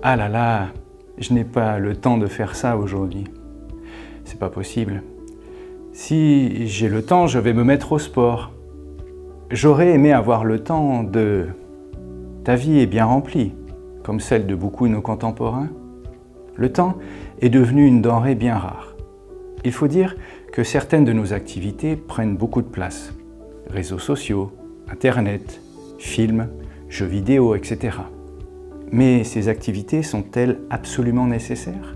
Ah là là, je n'ai pas le temps de faire ça aujourd'hui. C'est pas possible. Si j'ai le temps, je vais me mettre au sport. J'aurais aimé avoir le temps de... Ta vie est bien remplie, comme celle de beaucoup de nos contemporains. Le temps est devenu une denrée bien rare. Il faut dire que certaines de nos activités prennent beaucoup de place. Réseaux sociaux, Internet, films, jeux vidéo, etc. Mais ces activités sont-elles absolument nécessaires?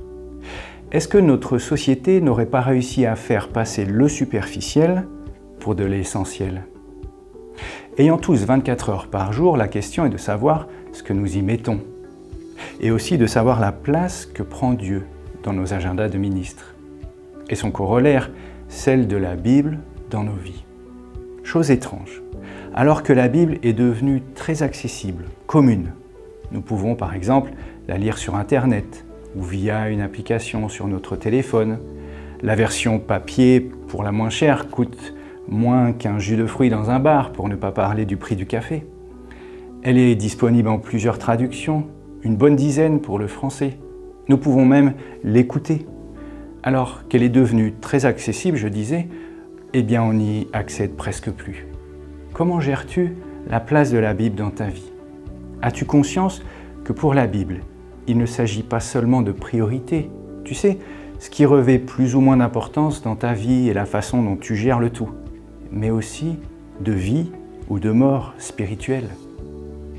Est-ce que notre société n'aurait pas réussi à faire passer le superficiel pour de l'essentiel? Ayant tous 24 heures par jour, la question est de savoir ce que nous y mettons. Et aussi de savoir la place que prend Dieu dans nos agendas de ministres. Et son corollaire, celle de la Bible dans nos vies. Chose étrange, alors que la Bible est devenue très accessible, commune. Nous pouvons par exemple la lire sur Internet ou via une application sur notre téléphone. La version papier, pour la moins chère, coûte moins qu'un jus de fruits dans un bar, pour ne pas parler du prix du café. Elle est disponible en plusieurs traductions, une bonne dizaine pour le français. Nous pouvons même l'écouter. Alors qu'elle est devenue très accessible, je disais, eh bien on n'y accède presque plus. Comment gères-tu la place de la Bible dans ta vie? As-tu conscience que pour la Bible, il ne s'agit pas seulement de priorité? Tu sais, ce qui revêt plus ou moins d'importance dans ta vie et la façon dont tu gères le tout, mais aussi de vie ou de mort spirituelle.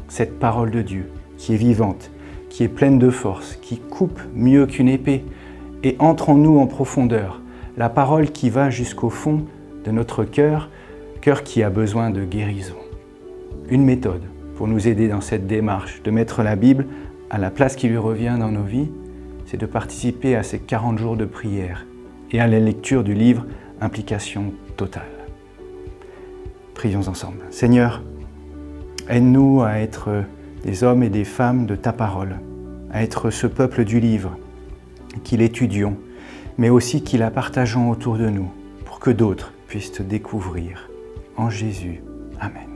Cette parole de Dieu qui est vivante, qui est pleine de force, qui coupe mieux qu'une épée et entre en nous en profondeur, la parole qui va jusqu'au fond de notre cœur, cœur qui a besoin de guérison. Une méthode pour nous aider dans cette démarche de mettre la Bible à la place qui lui revient dans nos vies, c'est de participer à ces 40 jours de prière et à la lecture du livre Implication totale. Prions ensemble. Seigneur, aide-nous à être des hommes et des femmes de ta parole, à être ce peuple du livre, qui l'étudions, mais aussi qui la partageons autour de nous, pour que d'autres puissent te découvrir. En Jésus. Amen.